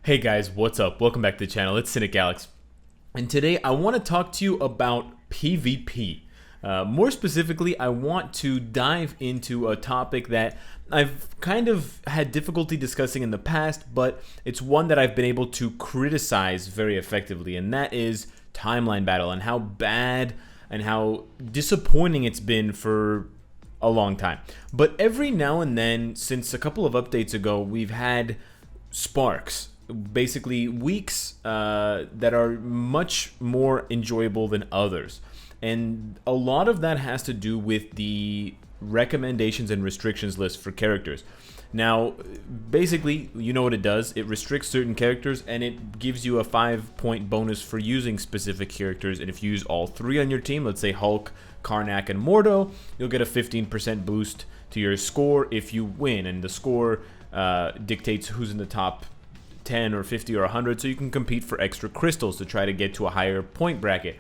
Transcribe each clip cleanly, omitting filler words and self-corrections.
Hey guys, what's up? Welcome back to the channel. It's Cynicalex. And today I want to talk to you about PvP. More specifically, I want to dive into a topic that I've kind of had difficulty discussing in the past, but it's one that I've been able to criticize very effectively, and that is timeline battle and how bad and how disappointing it's been for a long time. But every now and then, since a couple of updates ago, we've had sparks, basically weeks that are much more enjoyable than others, and a lot of that has to do with the recommendations and restrictions list for characters. Now basically, you know what it does. It restricts certain characters and it gives you a 5-point bonus for using specific characters, and if you use all three on your team, let's say Hulk, Karnak, and Mordo, you'll get a 15% boost to your score if you win, and the score dictates who's in the top 10 or 50 or 100, so you can compete for extra crystals to try to get to a higher point bracket.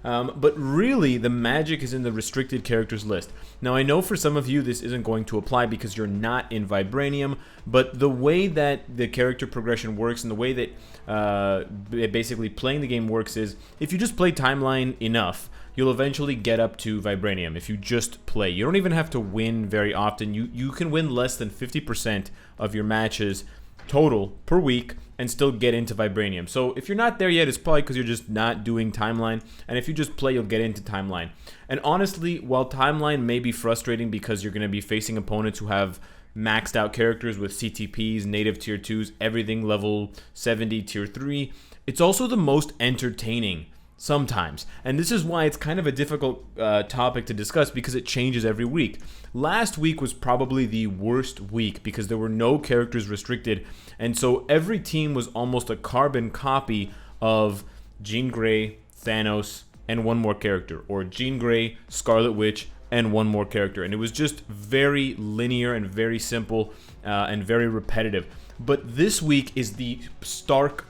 But really, the magic is in the restricted characters list. Now, I know for some of you this isn't going to apply because you're not in Vibranium, but the way that the character progression works and the way that basically playing the game works is, if you just play Timeline enough, you'll eventually get up to Vibranium if you just play. You don't even have to win very often. You can win less than 50% of your matches total per week and still get into Vibranium. So if you're not there yet, it's probably because you're just not doing Timeline, and if you just play, you'll get into Timeline. And honestly, while Timeline may be frustrating because you're going to be facing opponents who have maxed out characters with CTPs, native tier 2s, everything level 70 tier 3, it's also the most entertaining sometimes, and this is why it's kind of a difficult topic to discuss, because it changes every week. Last week was probably the worst week because there were no characters restricted, and so every team was almost a carbon copy of Jean Grey, Thanos, and one more character, or Jean Grey, Scarlet Witch, and one more character, and it was just very linear and very simple and very repetitive. But this week is the stark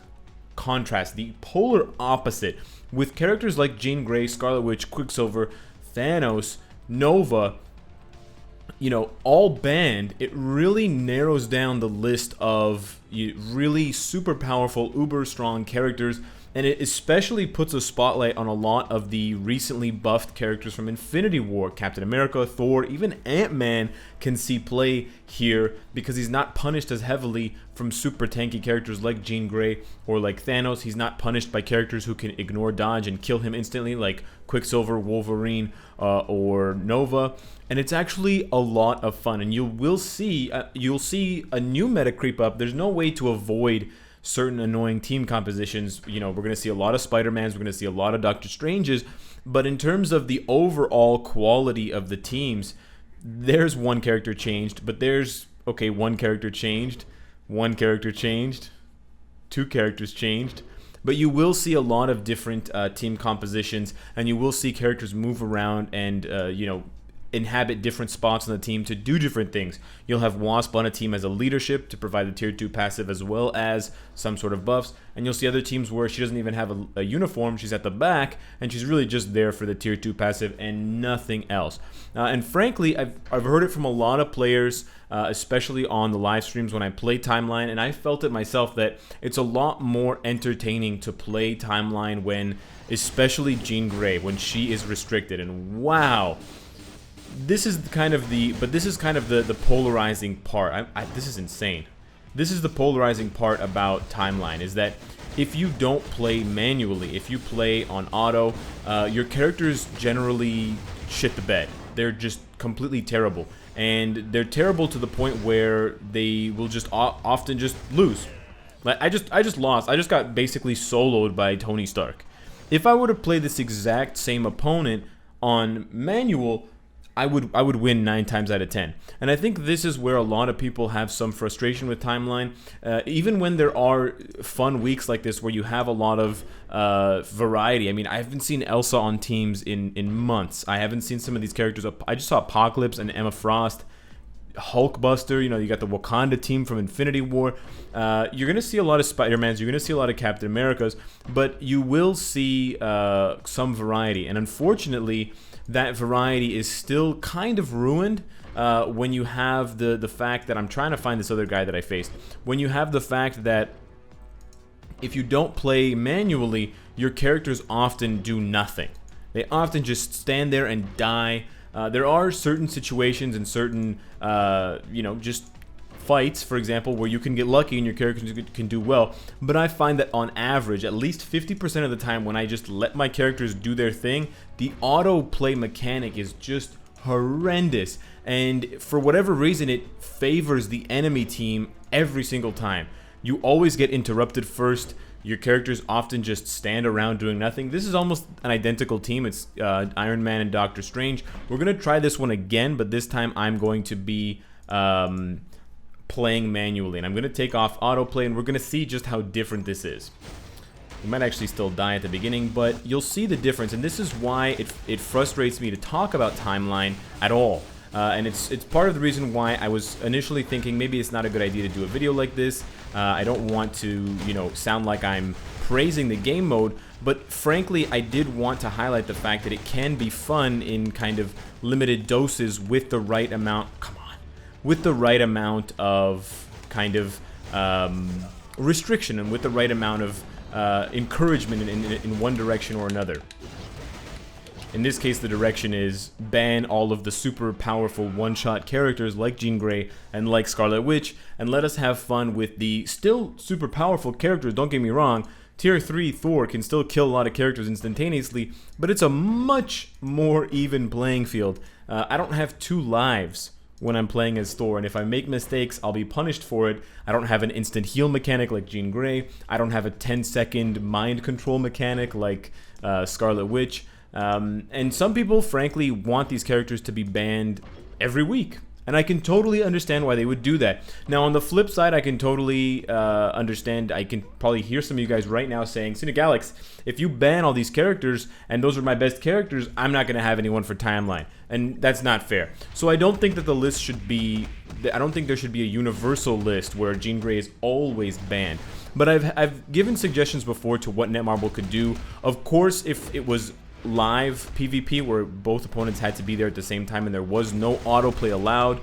contrast, the polar opposite, with characters like Jean Grey, Scarlet Witch, Quicksilver, Thanos, Nova, all banned. It really narrows down the list of really super powerful, uber strong characters, and it especially puts a spotlight on a lot of the recently buffed characters from Infinity War. Captain America, Thor, even Ant-Man can see play here because he's not punished as heavily from super tanky characters like Jean Grey or like Thanos. He's not punished by characters who can ignore dodge and kill him instantly like Quicksilver, Wolverine, or Nova. And it's actually a lot of fun, and you'll see a new meta creep up. There's no way to avoid certain annoying team compositions. We're going to see a lot of Spider-Mans, we're going to see a lot of Doctor Stranges, but in terms of the overall quality of the teams, there's one character changed, but there's, okay, one character changed, two characters changed, but you will see a lot of different team compositions, and you will see characters move around and, inhabit different spots on the team to do different things. You'll have Wasp on a team as a leadership to provide the tier 2 passive as well as some sort of buffs, and you'll see other teams where she doesn't even have a uniform. She's at the back and she's really just there for the tier 2 passive and nothing else. And frankly, I've heard it from a lot of players, especially on the live streams when I play Timeline, and I felt it myself that it's a lot more entertaining to play Timeline when, especially Jean Grey, when she is restricted. And wow, this is kind of the polarizing part. This is insane. This is the polarizing part about Timeline, is that if you don't play manually, if you play on auto, your characters generally shit the bed. They're just completely terrible, and they're terrible to the point where they will just often just lose. Like I just lost. I just got basically soloed by Tony Stark. If I were to play this exact same opponent on manual, I would win 9 times out of 10. And I think this is where a lot of people have some frustration with Timeline. Even when there are fun weeks like this where you have a lot of variety. I mean, I haven't seen Elsa on teams in months. I haven't seen some of these characters. I just saw Apocalypse and Emma Frost, Hulkbuster. You got the Wakanda team from Infinity War. You're going to see a lot of Spider-Mans. You're going to see a lot of Captain Americas. But you will see some variety. And unfortunately, that variety is still kind of ruined when you have the fact that I'm trying to find this other guy that I faced. When you have the fact that if you don't play manually, your characters often do nothing. They often just stand there and die. There are certain situations and certain, just fights, for example, where you can get lucky and your characters can do well. But I find that on average, at least 50% of the time when I just let my characters do their thing, the auto-play mechanic is just horrendous. And for whatever reason, it favors the enemy team every single time. You always get interrupted first. Your characters often just stand around doing nothing. This is almost an identical team. It's Iron Man and Doctor Strange. We're going to try this one again, but this time I'm going to be playing manually. And I'm going to take off autoplay, and we're going to see just how different this is. You might actually still die at the beginning, but you'll see the difference. And this is why it frustrates me to talk about timeline at all. And it's part of the reason why I was initially thinking maybe it's not a good idea to do a video like this. I don't want to, sound like I'm praising the game mode, but frankly, I did want to highlight the fact that it can be fun in kind of limited doses with the right amount, with the right amount of kind of restriction and with the right amount of encouragement in one direction or another. In this case, the direction is ban all of the super powerful one-shot characters like Jean Grey and like Scarlet Witch, and let us have fun with the still super powerful characters. Don't get me wrong, Tier 3 Thor can still kill a lot of characters instantaneously, but it's a much more even playing field. I don't have 2 lives when I'm playing as Thor, and if I make mistakes, I'll be punished for it. I don't have an instant heal mechanic like Jean Grey. I don't have a 10-second mind control mechanic like Scarlet Witch. And some people, frankly, want these characters to be banned every week. And I can totally understand why they would do that. Now, on the flip side, I can totally understand. I can probably hear some of you guys right now saying, Cynicalex, if you ban all these characters, and those are my best characters, I'm not going to have anyone for timeline. And that's not fair. So I don't think that the list should be... I don't think there should be a universal list where Jean Grey is always banned. But I've given suggestions before to what Netmarble could do. Of course, if it was live PvP where both opponents had to be there at the same time and there was no autoplay allowed,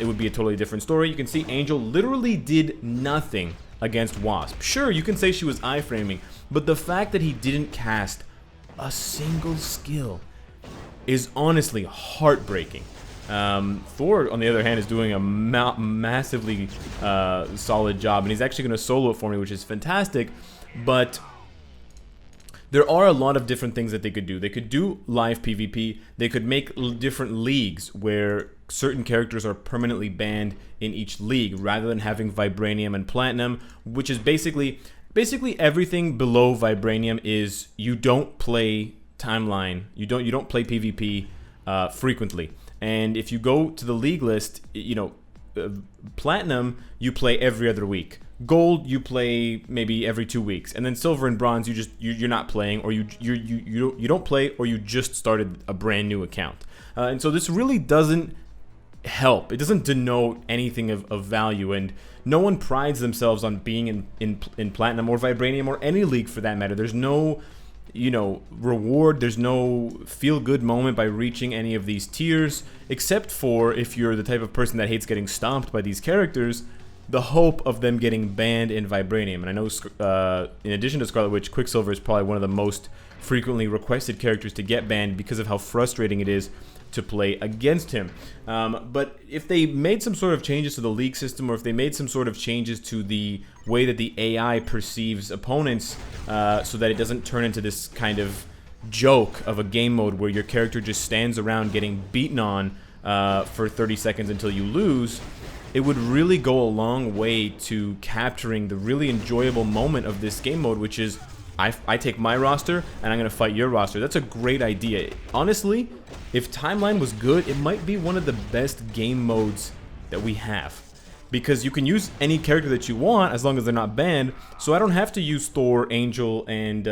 it would be a totally different story. You can see Angel literally did nothing against Wasp. Sure, you can say she was iframing, but the fact that he didn't cast a single skill is honestly heartbreaking. Thor, on the other hand, is doing a massively solid job, and he's actually going to solo it for me, which is fantastic, but there are a lot of different things that they could do. They could do live PvP. They could make different leagues where certain characters are permanently banned in each league, rather than having Vibranium and Platinum, which is basically everything below Vibranium is you don't play timeline. You don't play PvP frequently. And if you go to the league list, Platinum you play every other week. Gold you play maybe every 2 weeks, and then Silver and Bronze you're not playing, or you don't play, or you just started a brand new account. And so this really doesn't help. It doesn't denote anything of value, and no one prides themselves on being in Platinum or Vibranium or any league for that matter. There's no reward, there's no feel-good moment by reaching any of these tiers, except for if you're the type of person that hates getting stomped by these characters, the hope of them getting banned in Vibranium. And I know in addition to Scarlet Witch, Quicksilver is probably one of the most frequently requested characters to get banned because of how frustrating it is to play against him. But if they made some sort of changes to the league system, or if they made some sort of changes to the way that the AI perceives opponents, so that it doesn't turn into this kind of joke of a game mode where your character just stands around getting beaten on for 30 seconds until you lose, it would really go a long way to capturing the really enjoyable moment of this game mode, which is I take my roster and I'm going to fight your roster. That's a great idea. Honestly, if Timeline was good, it might be one of the best game modes that we have. Because you can use any character that you want as long as they're not banned, so I don't have to use Thor, Angel, and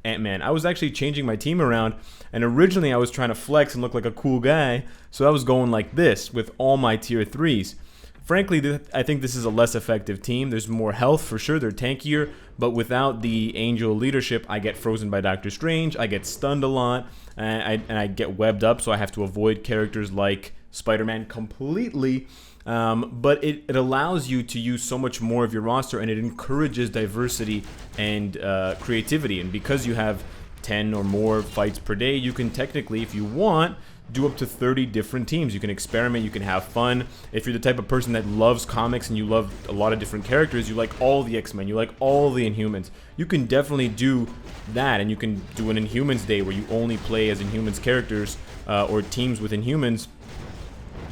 Ant-Man. I was actually changing my team around, and originally I was trying to flex and look like a cool guy, so I was going like this with all my tier 3s. Frankly, I think this is a less effective team. There's more health for sure, they're tankier, but without the Angel leadership, I get frozen by Doctor Strange, I get stunned a lot, and I get webbed up, so I have to avoid characters like Spider-Man completely. but it allows you to use so much more of your roster, and it encourages diversity and creativity. And because you have 10 or more fights per day, you can technically, if you want, do up to 30 different teams. You can experiment, you can have fun. If you're the type of person that loves comics and you love a lot of different characters, you like all the X-Men, you like all the Inhumans, you can definitely do that. And you can do an Inhumans day where you only play as Inhumans characters or teams with Inhumans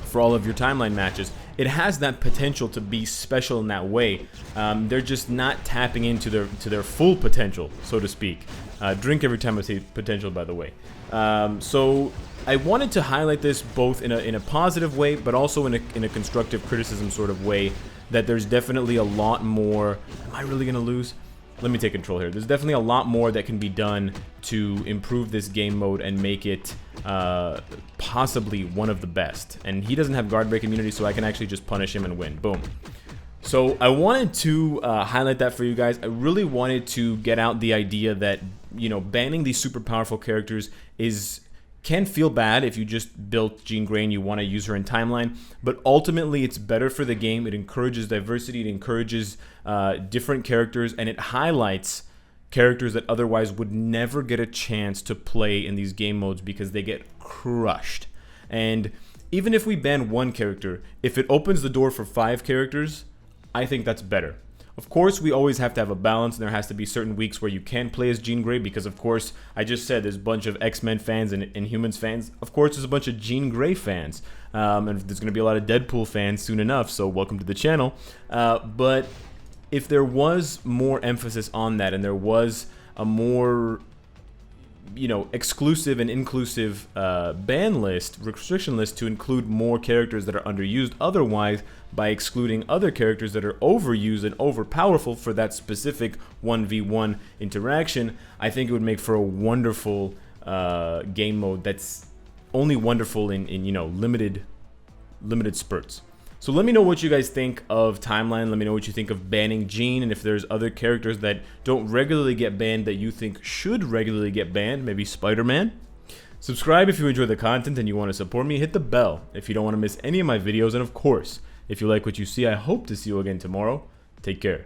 for all of your timeline matches. It has that potential to be special in that way. They're just not tapping into their full potential, so to speak. Drink every time I say potential, by the way. So I wanted to highlight this both in a positive way, but also in a constructive criticism sort of way, that there's definitely a lot more. Am I really gonna lose? Let me take control here. There's definitely a lot more that can be done to improve this game mode and make it possibly one of the best. And he doesn't have guard break immunity, so I can actually just punish him and win. Boom. So I wanted to highlight that for you guys. I really wanted to get out the idea that, you know, banning these super powerful characters can feel bad if you just built Jean Grey and you want to use her in timeline, but ultimately it's better for the game. It encourages diversity, it encourages different characters, and it highlights characters that otherwise would never get a chance to play in these game modes because they get crushed. And even if we ban one character, if it opens the door for 5 characters, I think that's better. Of course, we always have to have a balance, and there has to be certain weeks where you can play as Jean Grey, because of course, I just said there's a bunch of X-Men fans and Inhumans fans. Of course, there's a bunch of Jean Grey fans, and there's going to be a lot of Deadpool fans soon enough, so welcome to the channel. But if there was more emphasis on that, and there was a more, you know, exclusive and inclusive ban list, restriction list, to include more characters that are underused otherwise, by excluding other characters that are overused and overpowerful for that specific 1v1 interaction, I think it would make for a wonderful game mode that's only wonderful in you know, limited spurts. So let me know what you guys think of Timeline. Let me know what you think of banning Jean, and if there's other characters that don't regularly get banned that you think should regularly get banned, maybe Spider-Man. Subscribe if you enjoy the content and you want to support me. Hit the bell if you don't want to miss any of my videos. And of course, if you like what you see, I hope to see you again tomorrow. Take care.